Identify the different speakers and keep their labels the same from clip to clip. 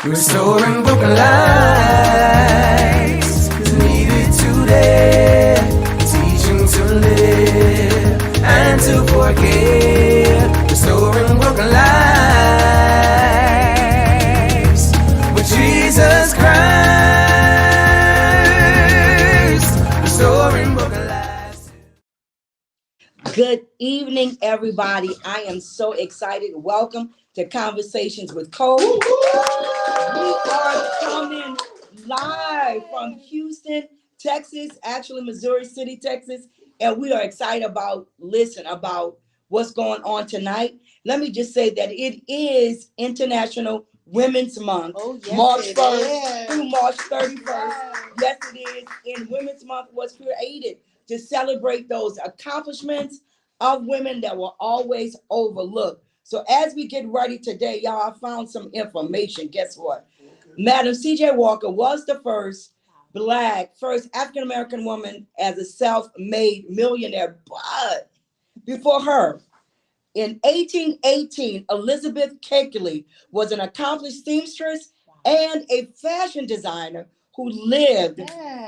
Speaker 1: Restoring broken lives is needed today. Teaching to live and to forgive. Restoring broken lives with Jesus Christ. Restoring broken lives.
Speaker 2: Good evening, everybody. I am so excited. Welcome to Conversations with Cole. We are coming live from Houston, Texas, actually Missouri City, Texas, and we are excited about what's going on tonight. Let me just say that it is International Women's Month, March 1st through March 31st. Yes, it is. And Women's Month was created to celebrate those accomplishments of women that were always overlooked. So as we get ready today, y'all, I found some information. Guess what? Madam C.J. Walker was the first African-American woman as a self-made millionaire. But before her, in 1818, Elizabeth Kekeley was an accomplished seamstress and a fashion designer who lived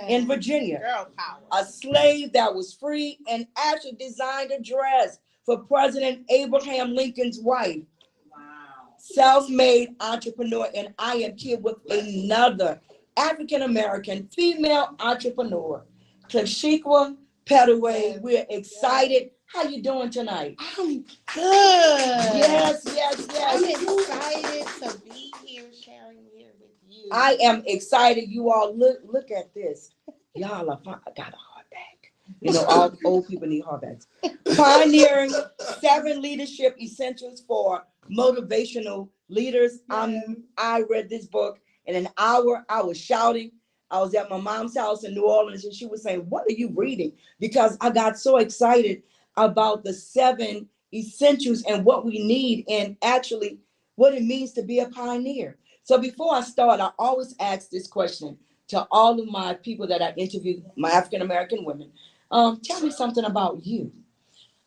Speaker 2: in Virginia.
Speaker 3: Girl power.
Speaker 2: A slave that was free and actually designed a dress for President Abraham Lincoln's wife.
Speaker 3: Wow.
Speaker 2: Self-made entrepreneur, and I am here with another African-American female entrepreneur, Sheika Petteway. We're excited. How you doing tonight?
Speaker 3: I'm good.
Speaker 2: Yes.
Speaker 3: I'm excited to be here sharing here with you.
Speaker 2: I am excited. You all look at this. Y'all, I got a hard bag. You know, all old people need hard bags. Pioneering 7 leadership essentials for motivational leaders. I read this book in an hour. I was shouting. I was at my mom's house in New Orleans, and she was saying, "What are you reading?" Because I got so excited about the 7 essentials and what we need, and actually what it means to be a pioneer. So before I start, I always ask this question to all of my people that I interview, my African-American women. Tell me something about you.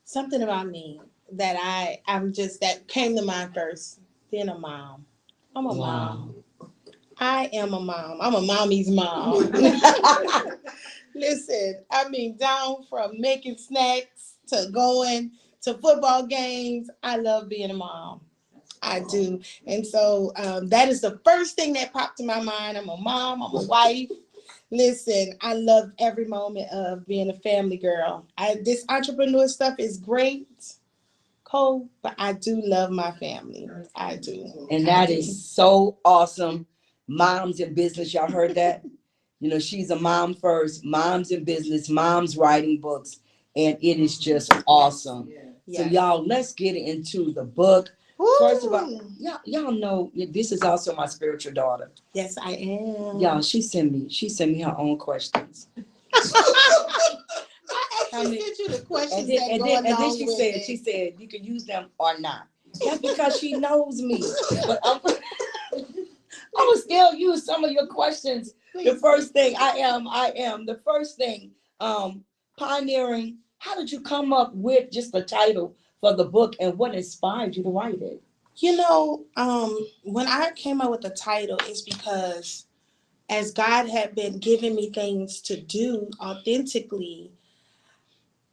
Speaker 3: Something about me that that came to mind first. Being a mom. I'm a mom. I am a mom. I'm a mommy's mom. Listen, I mean, down from making snacks to going to football games, I love being a mom. I do. And so that is the first thing that popped to my mind. I'm a mom, I'm a wife. Listen, I love every moment of being a family girl. This entrepreneur stuff is great, Cole, but I do love my family. I do.
Speaker 2: And that is so awesome. Moms in business, y'all heard that? You know, she's a mom first, moms in business, moms writing books, and it is just awesome.
Speaker 3: Yes.
Speaker 2: So y'all, let's get into the book.
Speaker 3: Woo!
Speaker 2: First of all, y'all know this is also my spiritual daughter.
Speaker 3: Yes, I am.
Speaker 2: Y'all, she sent me her own questions.
Speaker 3: I actually sent you the questions
Speaker 2: And then she said you can use them or not. That's because she knows me. But I will still use some of your questions. The first thing the first thing, pioneering. How did you come up with just the title for the book, and what inspired you to write it?
Speaker 3: You know, when I came up with the title, it's because as God had been giving me things to do authentically,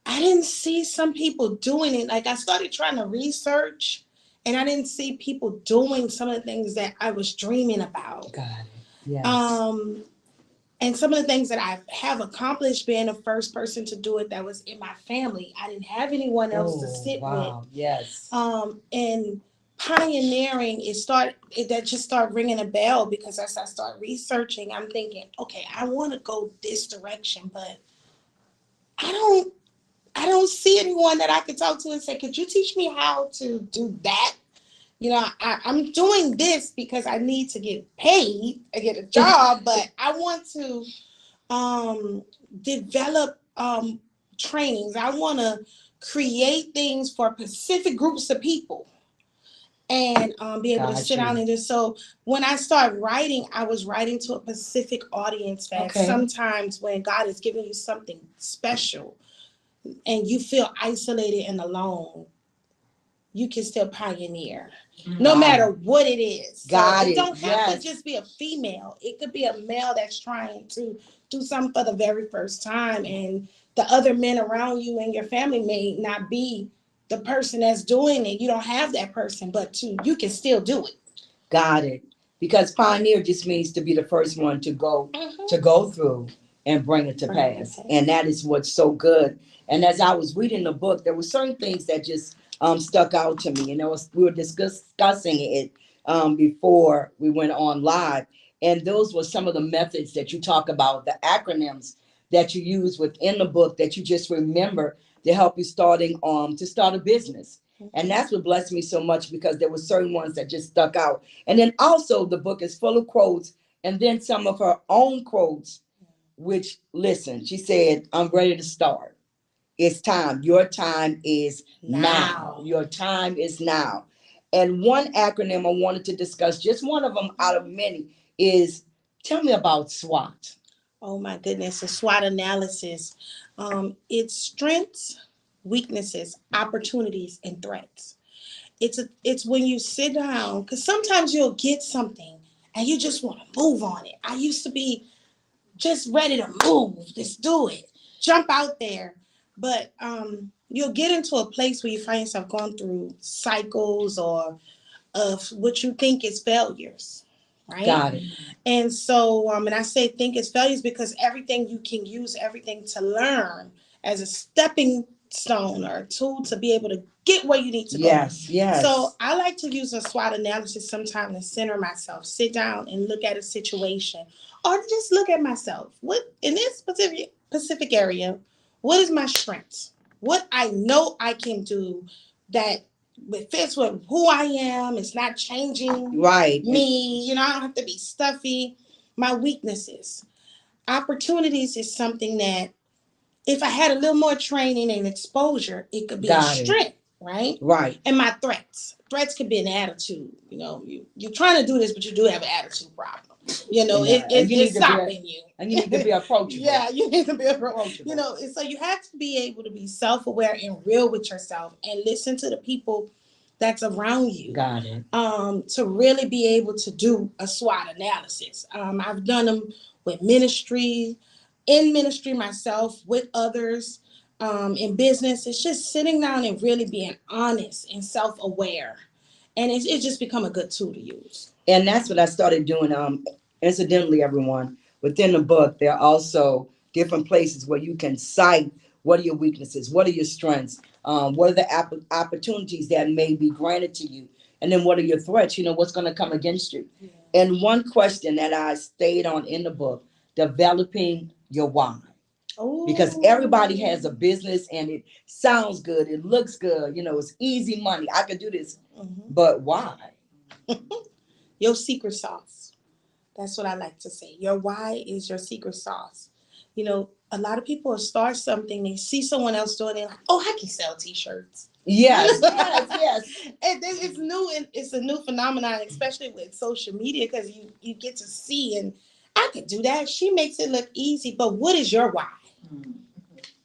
Speaker 3: I didn't see some people doing it. Like, I started trying to research, and I didn't see people doing some of the things that I was dreaming about.
Speaker 2: Got it. Yes.
Speaker 3: And some of the things that I have accomplished, being the first person to do it that was in my family. I didn't have anyone else to sit with.
Speaker 2: Yes.
Speaker 3: And pioneering, that just started ringing a bell, because as I start researching, I'm thinking, okay, I want to go this direction, but I don't see anyone that I could talk to and say, could you teach me how to do that? You know, I'm doing this because I need to get paid, I get a job, but I want to develop trainings. I want to create things for specific groups of people and be able to sit down and do. So when I started writing, I was writing to a specific audience that sometimes when God is giving you something special and you feel isolated and alone, you can still pioneer, no matter what it is.
Speaker 2: Got
Speaker 3: it
Speaker 2: it.
Speaker 3: don't have
Speaker 2: Yes.
Speaker 3: to just be a female. It could be a male that's trying to do something for the very first time, and the other men around you and your family may not be the person that's doing it. You don't have that person, but you can still do it.
Speaker 2: Got it. Because pioneer just means to be the first one to go through and bring it to pass. And that is what's so good. And as I was reading the book, there were certain things that just stuck out to me. We were discussing it before we went on live. And those were some of the methods that you talk about, the acronyms that you use within the book that you just remember to help you to start a business. And that's what blessed me so much, because there were certain ones that just stuck out. And then also the book is full of quotes, and then some of her own quotes, which, listen, she said, I'm ready to start. It's time. Your time is now. Your time is now. And one acronym I wanted to discuss, just one of them out of many, is tell me about SWOT.
Speaker 3: Oh my goodness, a SWOT analysis. It's strengths, weaknesses, opportunities, and threats. It's when you sit down, because sometimes you'll get something and you just want to move on it. I used to be just ready to move, just do it, jump out there. But you'll get into a place where you find yourself going through cycles or of what you think is failures, right?
Speaker 2: Got it.
Speaker 3: And so, and I say think it's failures because everything you can use everything to learn as a stepping stone or a tool to be able to get where you need to go.
Speaker 2: Yes.
Speaker 3: So I like to use a SWOT analysis sometimes to center myself, sit down and look at a situation, or just look at myself. What in this specific area, what is my strengths? What I know I can do that it fits with who I am. It's not changing me. I don't have to be stuffy. My weaknesses. Opportunities is something that if I had a little more training and exposure, it could be a strength, right?
Speaker 2: Right.
Speaker 3: And my threats. Threats could be an attitude. You're trying to do this, but you do have an attitude problem. It's stopping you.
Speaker 2: And you need to be approachable.
Speaker 3: Yeah, you need to be approachable. So you have to be able to be self-aware and real with yourself and listen to the people that's around you.
Speaker 2: Got it.
Speaker 3: To really be able to do a SWOT analysis. I've done them with ministry, in ministry myself, with others, in business. It's just sitting down and really being honest and self-aware. And it's just become a good tool to use.
Speaker 2: And that's what I started doing. Incidentally, everyone, within the book, there are also different places where you can cite what are your weaknesses, what are your strengths, what are the opportunities that may be granted to you, and then what are your threats, what's going to come against you. Yeah. And one question that I stayed on in the book, developing your why. Oh. Because everybody has a business and it sounds good, it looks good, it's easy money, I could do this, but why?
Speaker 3: Your secret sauce. That's what I like to say. Your why is your secret sauce. A lot of people will start something, they see someone else doing it, like, oh, I can sell t-shirts.
Speaker 2: Yes.
Speaker 3: It's new, and it's a new phenomenon, especially with social media, because you get to see, and I could do that. She makes it look easy, but what is your why?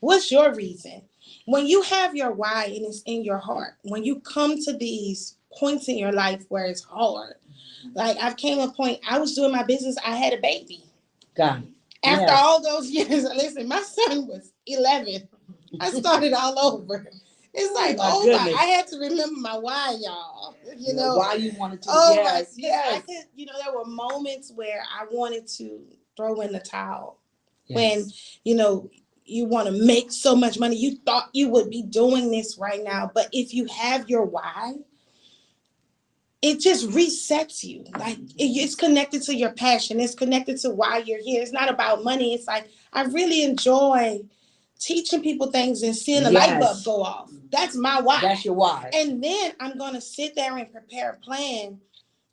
Speaker 3: What's your reason? When you have your why and it's in your heart, when you come to these points in your life where it's hard, like I've came to a point, I was doing my business, I had a baby.
Speaker 2: Got it.
Speaker 3: After all those years, listen, my son was 11. I started all over. It's like, my, I had to remember my why, y'all.
Speaker 2: Why you wanted to.
Speaker 3: Oh, yes. I could, there were moments where I wanted to throw in the towel. Yes. When, you want to make so much money. You thought you would be doing this right now. But if you have your why, it just resets you. Like it's connected to your passion. It's connected to why you're here. It's not about money. It's like, I really enjoy teaching people things and seeing the light bulb go off. That's my why.
Speaker 2: That's your why.
Speaker 3: And then I'm going to sit there and prepare a plan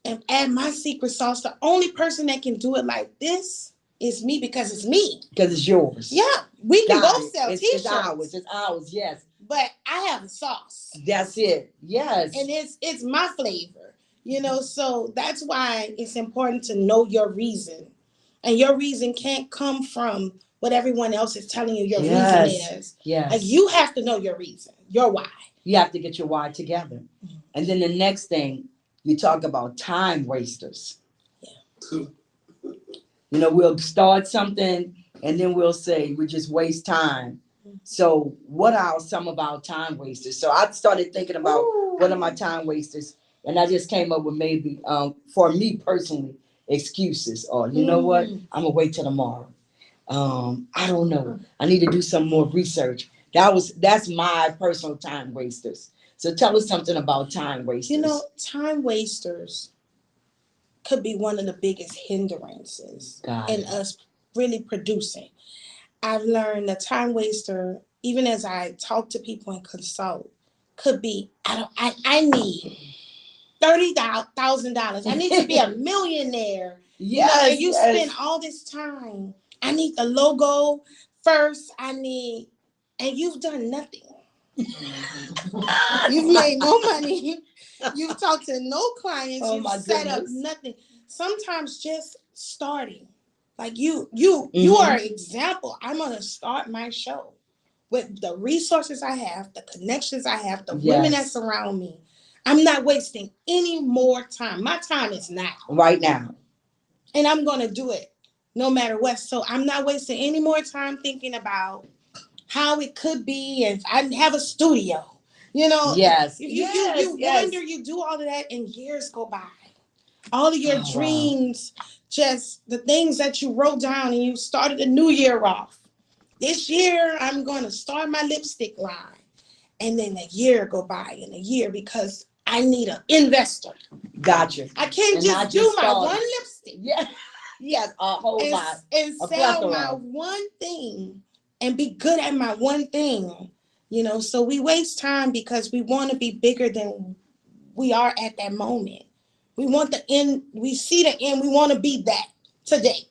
Speaker 3: and add my secret sauce. The only person that can do it like this is me, because it's me.
Speaker 2: Because it's yours.
Speaker 3: Yeah. We can both sell t-shirts.
Speaker 2: It's ours, yes.
Speaker 3: But I have a sauce.
Speaker 2: That's it. Yes.
Speaker 3: And it's my flavor. So that's why it's important to know your reason. And your reason can't come from what everyone else is telling you your reason is.
Speaker 2: Yes.
Speaker 3: Like you have to know your reason, your why.
Speaker 2: You have to get your why together. And then the next thing, you talk about time wasters. You know, we'll start something and then we'll say we just waste time. So what are some of our time wasters? So I started thinking about what are my time wasters, and I just came up with maybe for me personally, excuses, or you know what, I'm gonna wait till tomorrow. I don't know. I need to do some more research. That's my personal time wasters. So tell us something about time wasters.
Speaker 3: You know, time wasters could be one of the biggest hindrances in us really producing. I've learned that time waster, even as I talk to people and consult, could be I need $30,000. I need to be a millionaire.
Speaker 2: Yes,
Speaker 3: and you spend all this time. I need the logo first. And you've done nothing. You've made no money. You've talked to no clients. You've set up nothing. Sometimes just starting. Like you are an example. I'm gonna start my show with the resources I have, the connections I have, the women that surround me. I'm not wasting any more time. My time is now.
Speaker 2: Right now.
Speaker 3: And I'm gonna do it no matter what. So I'm not wasting any more time thinking about how it could be if I have a studio. You know, you wonder, you do all of that and years go by. All of your dreams, just the things that you wrote down and you started the new year off. This year, I'm going to start my lipstick line. And then a year go by and a year because I need an investor.
Speaker 2: Gotcha.
Speaker 3: I can't just do my one lipstick.
Speaker 2: Yeah. Yes, a whole lot.
Speaker 3: And sell my one thing and be good at my one thing. You know, so we waste time because we want to be bigger than we are at that moment. We want the end. We see the end. We want to be that today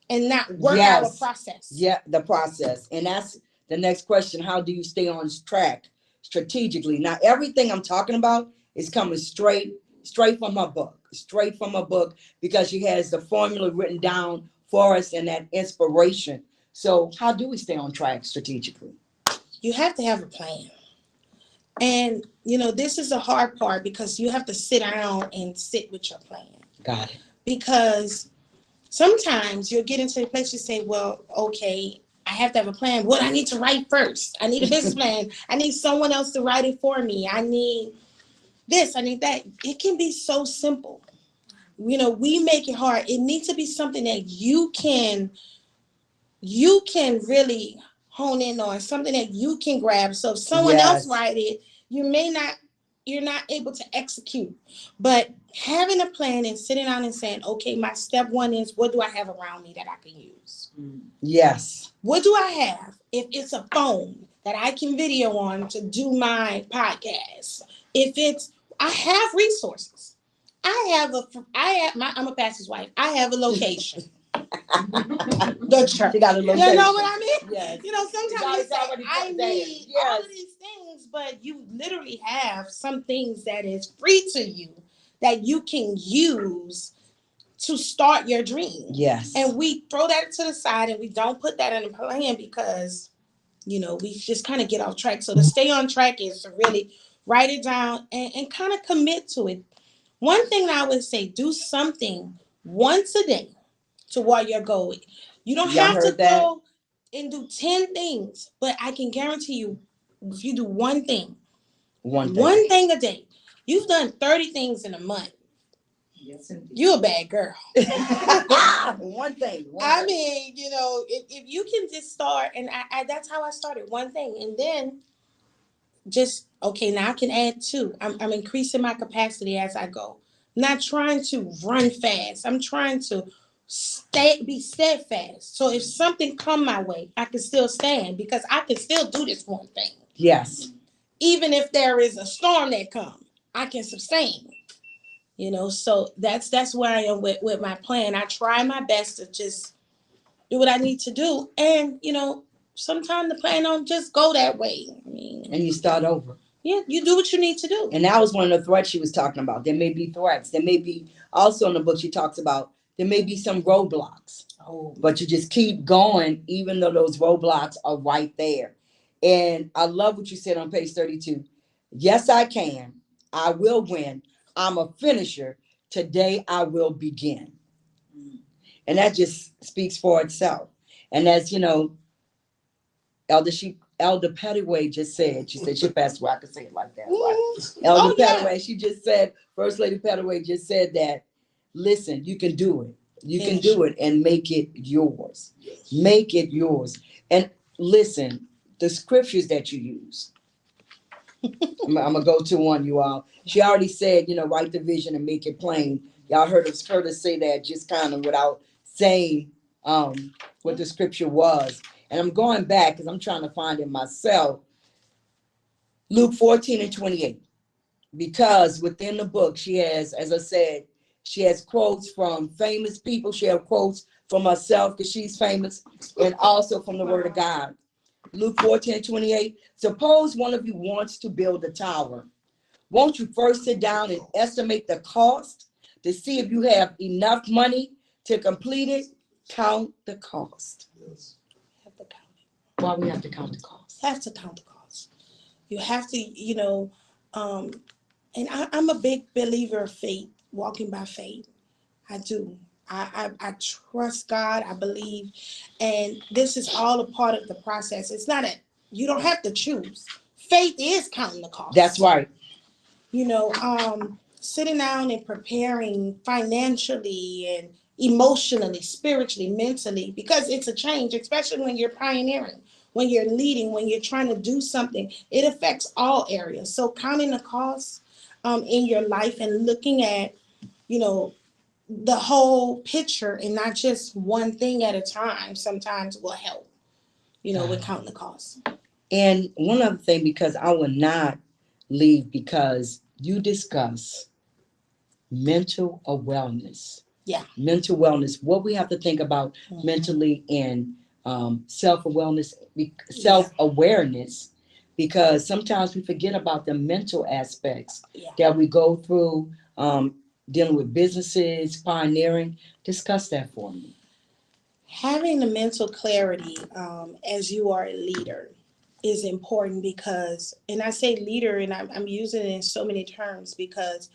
Speaker 3: and not work out a process. Yeah,
Speaker 2: the process. And that's the next question. How do you stay on track strategically? Now, everything I'm talking about is coming straight from her book. Straight from her book, because she has the formula written down for us and that inspiration. So how do we stay on track strategically?
Speaker 3: You have to have a plan. And, you know, this is the hard part because you have to sit down and sit with your plan.
Speaker 2: Got it.
Speaker 3: Because sometimes you'll get into a place you say, well, okay, I have to have a plan. What I need to write first? I need a business plan. I need someone else to write it for me. I need this, I need that. It can be so simple. You know, we make it hard. It needs to be something that you can really hone in on, something that you can grab. So if someone else write it, you're not able to execute. But having a plan and sitting down and saying, okay, my step one is, what do I have around me that I can use?
Speaker 2: Yes.
Speaker 3: What do I have? If it's a phone that I can video on to do my podcast, I have resources. I'm a pastor's wife. I have a location. The church.
Speaker 2: You got a location.
Speaker 3: You know what I mean?
Speaker 2: Yes.
Speaker 3: You know, sometimes you say, I need all of these things, but you literally have some things that is free to you that you can use to start your dream.
Speaker 2: Yes.
Speaker 3: And we throw that to the side and we don't put that in a plan because, you know, we just kind of get off track. So to stay on track is to really write it down and kind of commit to it. One thing I would say, do something once a day toward your goal. You don't have to go and do 10 things, but I can guarantee you, if you do one thing a day, you've done 30 things in a month. Yes, indeed. You're a bad girl.
Speaker 2: One thing.
Speaker 3: I mean, you know, if you can just start, and I that's how I started, one thing, and then just, okay, now I can add two. I'm increasing my capacity as I go. I'm not trying to run fast. I'm trying to be steadfast. So if something come my way, I can still stand because I can still do this one thing.
Speaker 2: Yes.
Speaker 3: Even if there is a storm that comes, I can sustain. You know, so that's where I am with my plan. I try my best to just do what I need to do. And, you know, sometimes the plan don't just go that way. I mean,
Speaker 2: and you start over.
Speaker 3: Yeah, you do what you need to do.
Speaker 2: And that was one of the threats she was talking about. There may be threats. There may be, also in the book she talks about, there may be some roadblocks. Oh. But you just keep going even though those roadblocks are right there. And I love what you said on page 32. Yes, I can. I will win. I'm a finisher. Today I will begin. And that just speaks for itself. And as you know, Elder Petteway just said, she said she passed away. I could say it like that, right? Elder Petteway, she just said, First Lady Petteway just said that, listen, you can do it. You can do it and make it yours. Make it yours. And listen, the scriptures that you use. I'm gonna go to one, you all. She already said, write the vision and make it plain. Y'all heard her say that just kind of without saying what the scripture was. And I'm going back because I'm trying to find it myself. Luke 14:28. Because within the book, she has, as I said, she has quotes from famous people. She has quotes from herself because she's famous, and also from the Word of God. Luke 14:28. Suppose one of you wants to build a tower. Won't you first sit down and estimate the cost to see if you have enough money to complete it? Count the cost.
Speaker 3: Yes. Have to count it.
Speaker 2: Why we have to count the cost?
Speaker 3: Have to count the cost. You have to, and I'm a big believer of faith, walking by faith. I do. I trust God. I believe, and this is all a part of the process. It's not you don't have to choose. Faith is counting the cost.
Speaker 2: That's right.
Speaker 3: Sitting down and preparing financially and emotionally, spiritually, mentally, because it's a change, especially when you're pioneering, when you're leading, when you're trying to do something. It affects all areas. So counting the costs in your life and looking at, the whole picture and not just one thing at a time sometimes will help, with counting the costs.
Speaker 2: And one other thing, because I will not leave, because you discuss mental wellness.
Speaker 3: Yeah.
Speaker 2: Mental wellness, what we have to think about mentally and self-awareness, because sometimes we forget about the mental aspects that we go through dealing with businesses, pioneering. Discuss that for me.
Speaker 3: Having the mental clarity as you are a leader is important because, and I say leader, and I'm using it in so many terms because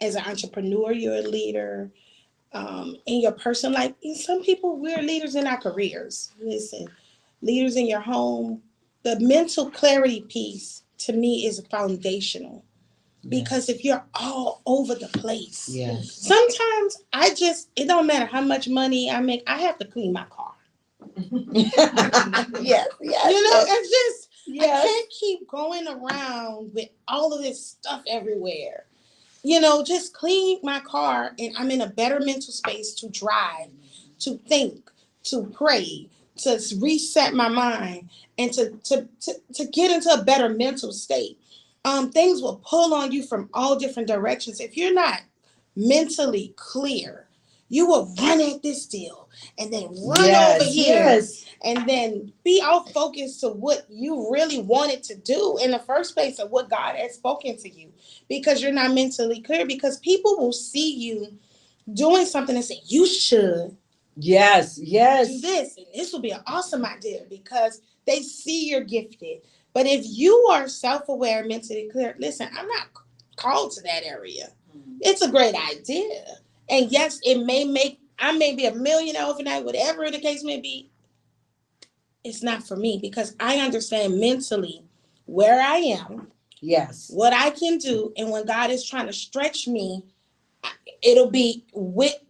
Speaker 3: as an entrepreneur, you're a leader. In your personal life, some people, we're leaders in our careers. Listen, leaders in your home. The mental clarity piece to me is foundational. Because if you're all over the place, sometimes it don't matter how much money I make, I have to clean my car.
Speaker 2: Yes.
Speaker 3: It's just, I can't keep going around with all of this stuff everywhere. Just clean my car and I'm in a better mental space to drive, to think, to pray, to reset my mind, and to get into a better mental state. Things will pull on you from all different directions. If you're not mentally clear, you will run at this deal and then run over here and then be off focus to what you really wanted to do in the first place of what God has spoken to you, because you're not mentally clear, because people will see you doing something and say, you should do this, and this will be an awesome idea because they see you're gifted. But if you are self-aware, mentally clear, listen, I'm not called to that area. It's a great idea. And yes, I may be a millionaire overnight, whatever the case may be. It's not for me because I understand mentally where I am, what I can do. And when God is trying to stretch me, it'll be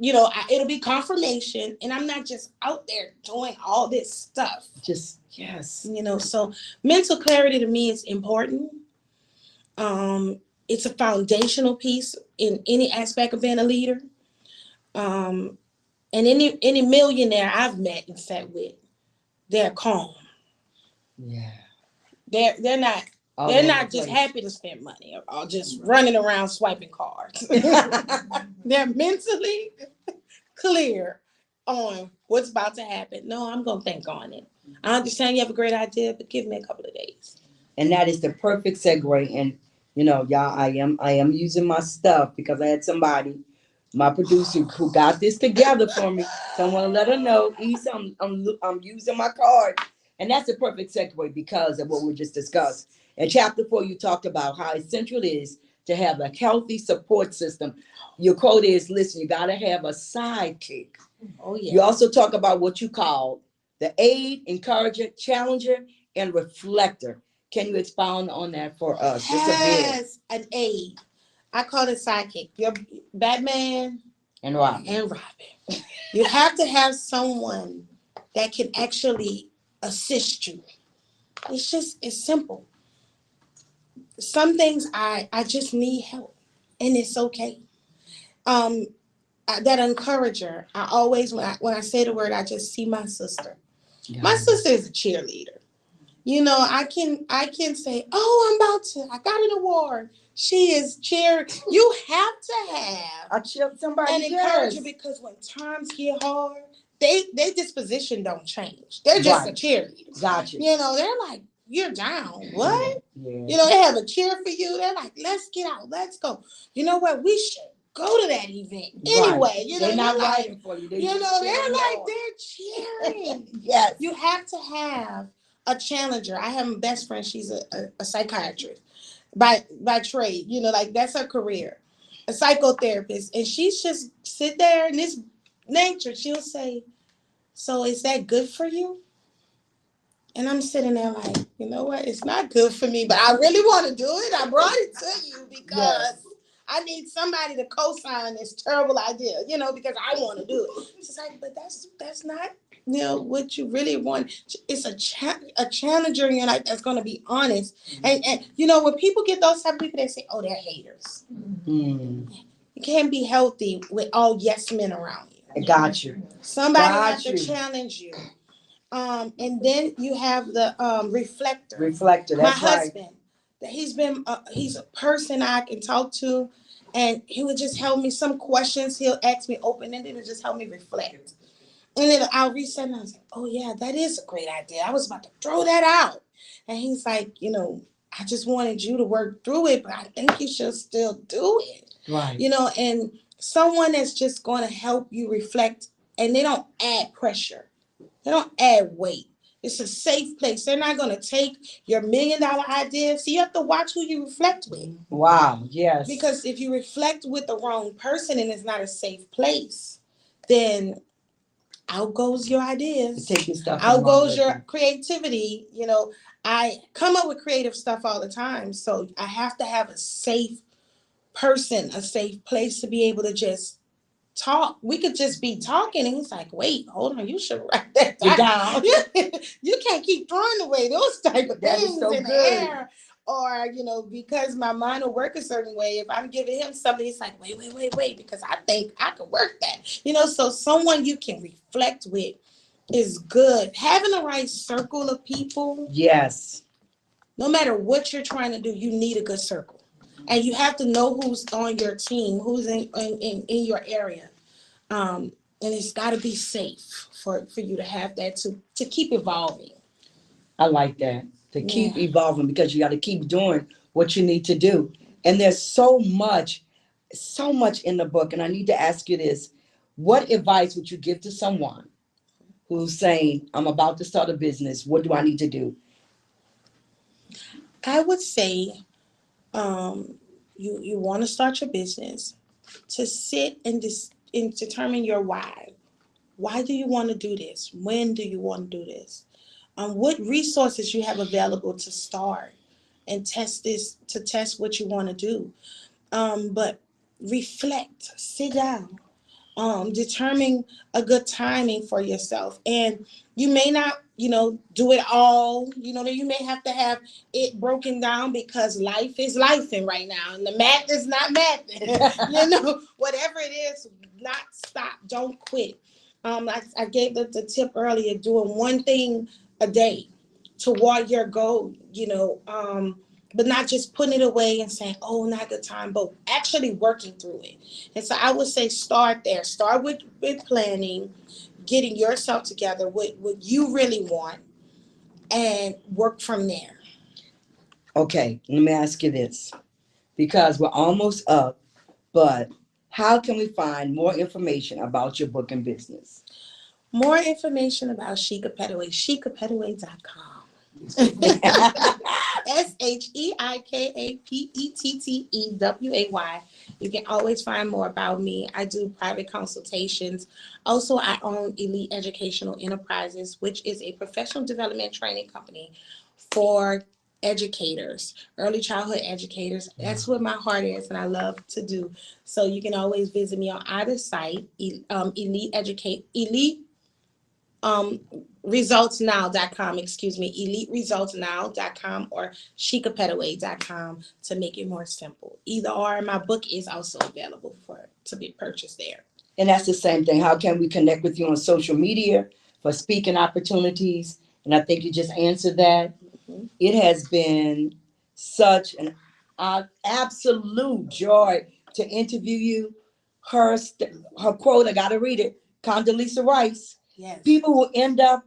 Speaker 3: it'll be confirmation. And I'm not just out there doing all this stuff. So mental clarity to me is important. It's a foundational piece in any aspect of being a leader. And any millionaire I've met and sat with, they're calm. Yeah. They're not just happy to spend money or just running around swiping cards. They're mentally clear on what's about to happen. No, I'm going to think on it. I understand you have a great idea, but give me a couple of days.
Speaker 2: And that is the perfect segue. And y'all, I am using my stuff because I had somebody, my producer, who got this together for me. So I want to let her know, I'm using my card. And that's a perfect segue because of what we just discussed. In chapter 4, you talked about how essential it is to have a healthy support system. Your quote is, listen, you got to have a sidekick.
Speaker 3: Oh, yeah.
Speaker 2: You also talk about what you call the aid, encourager, challenger, and reflector. Can you expound on that for us? Just a bit.
Speaker 3: Has an aid. I call it sidekick. Your Batman
Speaker 2: And Robin.
Speaker 3: and Robin. You have to have someone that can actually assist you. It's simple. Some things I just need help, and it's okay. Um, that encourager. I always when I say the word, I just see my sister. My sister is a cheerleader. You know, I can say, oh, I got an award. She is cheer. You have to have
Speaker 2: Somebody
Speaker 3: an encourager because when times get hard, they disposition don't change. They're just a cheerleader.
Speaker 2: Gotcha.
Speaker 3: You know, they're like, you're down. What?
Speaker 2: Yeah.
Speaker 3: You know, they have a cheer for you. They're like, let's get out. Let's go. You know what? We should go to that event anyway. You know,
Speaker 2: they're not
Speaker 3: like,
Speaker 2: writing for you.
Speaker 3: You know, they're like, they're cheering.
Speaker 2: Yes.
Speaker 3: You have to have a challenger. I have my best friend. She's a psychiatrist by trade. You know, like that's her career, a psychotherapist, and she's just sit there in this nature. She'll say, "So is that good for you?" And I'm sitting there like, you know what? It's not good for me, but I really want to do it. I brought it to you because I need somebody to co-sign this terrible idea, you know, because I want to do it. She's like, but that's not, you know, what you really want. It's a challenger, you know, like, that's going to be honest. And you know, when people get those type of people, they say, oh, they're haters. You can't be healthy with all yes men around you.
Speaker 2: I got you.
Speaker 3: Somebody has to challenge you. And then you have the reflector.
Speaker 2: Reflector, that's
Speaker 3: my husband. He's a person I can talk to, and he would just help me some questions. He'll ask me open-ended and just help me reflect. And then I'll reset and I was like, oh yeah, that is a great idea. I was about to throw that out. And he's like, you know, I just wanted you to work through it, but I think you should still do it.
Speaker 2: Right.
Speaker 3: You know, and someone that's just going to help you reflect, and they don't add pressure. They don't add weight. It's a safe place. They're not going to take your $1 million idea. So you have to watch who you reflect with.
Speaker 2: Wow, yes.
Speaker 3: Because if you reflect with the wrong person and it's not a safe place, then out goes your ideas.
Speaker 2: Take your stuff.
Speaker 3: Out goes your creativity. You know, I come up with creative stuff all the time. So I have to have a safe person, a safe place to be able to just talk. We could just be talking and he's like, wait, hold on, you should write that down. You can't keep throwing away those type of things in the air. Or, you know, because my mind will work a certain way. If I'm giving him something, he's like, wait, because I think I can work that. You know, so someone you can reflect with is good. Having the right circle of people. Yes. No matter what you're trying to do, you need a good circle. And you have to know who's on your team, who's in your area. And it's got to be safe for you to have that to keep evolving. I like that. To keep evolving, because you got to keep doing what you need to do. And there's so much in the book. And I need to ask you this. What advice would you give to someone who's saying, I'm about to start a business. What do I need to do? I would say, you want to start your business, to sit and determine your why. Why do you want to do this? When do you want to do this? What resources you have available to start and test what you want to do. But reflect, sit down, determine a good timing for yourself. And you may not, do it all. You may have to have it broken down because life is lifing right now. And the math is not mathing. Whatever it is, not stop, don't quit. I gave the tip earlier, doing one thing a day toward your goal, but not just putting it away and saying, oh, not a good time, but actually working through it. And so I would say start there. Start with planning, getting yourself together, what you really want, and work from there. Okay, let me ask you this, because we're almost up, but how can we find more information about your book and business? More information about Sheika Petteway, SheikaPetteway.com. SheikaPetteway. You can always find more about me. I do private consultations. Also, I own Elite Educational Enterprises, which is a professional development training company for educators, early childhood educators. That's what my heart is, and I love to do. So you can always visit me on either site, Elite resultsnow.com, eliteresultsnow.com or sheikapetteway.com to make it more simple. Either or. My book is also available to be purchased there.
Speaker 2: And that's the same thing. How can we connect with you on social media for speaking opportunities? And I think you just answered that.
Speaker 3: Mhm.
Speaker 2: It has been such an absolute joy to interview you. Her quote, I got to read it. Condoleezza Rice.
Speaker 3: Yes.
Speaker 2: People who end up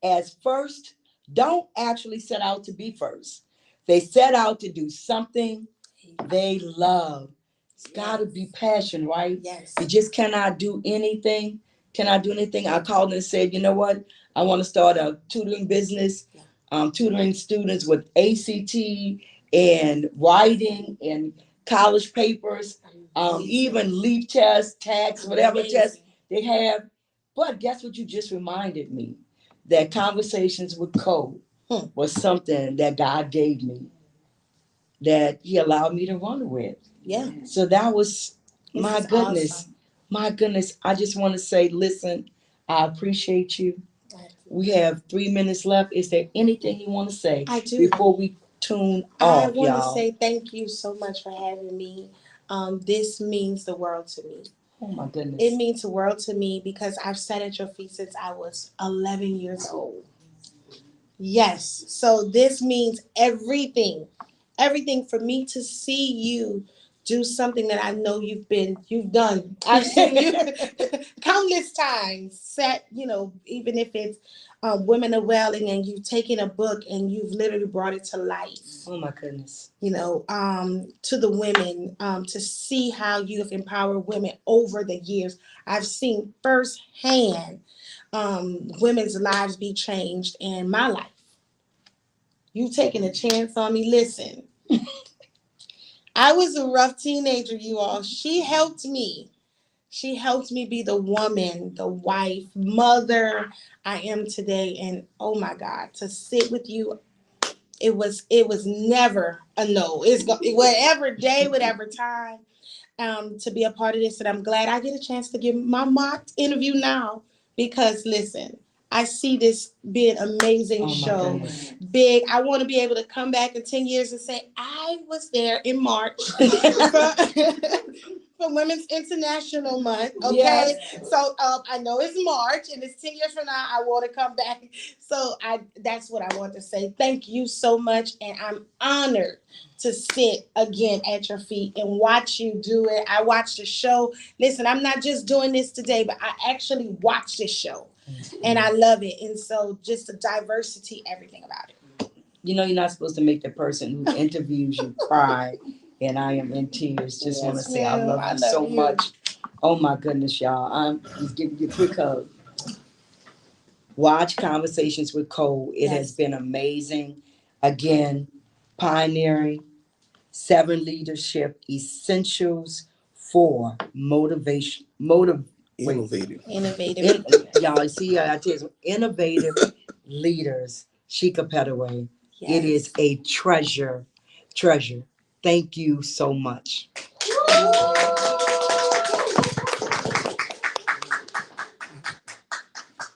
Speaker 2: as first don't actually set out to be first. They set out to do something they love. It's got to be passion, right?
Speaker 3: Yes.
Speaker 2: You just cannot do anything. I called and said, you know what? I want to start a tutoring business, tutoring students with ACT and writing and college papers, even leap tests, tax, whatever test they have. But guess what? You just reminded me that Conversations with Cole was something that God gave me, that He allowed me to run with.
Speaker 3: Yeah.
Speaker 2: So that was, my goodness.
Speaker 3: Awesome.
Speaker 2: My goodness. I just want to say, listen, I appreciate you. We have 3 minutes left. Is there anything you want to say
Speaker 3: I do.
Speaker 2: before we tune
Speaker 3: I
Speaker 2: off,
Speaker 3: want
Speaker 2: y'all?
Speaker 3: to say thank you so much for having me. This means the world to me.
Speaker 2: Oh my goodness.
Speaker 3: It means the world to me because I've sat at your feet since I was 11 years old. Yes. So this means everything. Everything for me to see you do something that I know you've done. I've seen you countless times. Sat, even if it's Women of Wailing, and you've taken a book and you've literally brought it to life.
Speaker 2: Oh my goodness.
Speaker 3: To the women, to see how you have empowered women over the years. I've seen firsthand women's lives be changed and my life. You've taken a chance on me. Listen, I was a rough teenager, you all. She helped me. She helped me be the woman, the wife, mother I am today. And oh my God, to sit with you, it was never a no. It's whatever day, whatever time, to be a part of this. And I'm glad I get a chance to give my mock interview now because listen, I see this being an amazing show. Big. I want to be able to come back in 10 years and say, I was there in March for Women's International Month. Okay. Yes. So I know it's March and it's 10 years from now. I want to come back. So that's what I want to say. Thank you so much. And I'm honored to sit again at your feet and watch you do it. I watched the show. Listen, I'm not just doing this today, but I actually watched this show. And I love it. And so just the diversity, everything about it.
Speaker 2: You're not supposed to make the person who interviews you cry. And I am in tears. Just want to say I love you so much. Oh my goodness, y'all. I'm just giving you a quick hug. Watch Conversations with Cole. It has been amazing. Again, pioneering 7 leadership essentials for innovative. Y'all see, I tell you, innovative leaders. Sheika Petteway. Yes. It is a treasure. Thank you so much.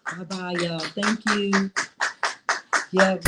Speaker 2: Bye-bye, y'all. Thank you. Yeah.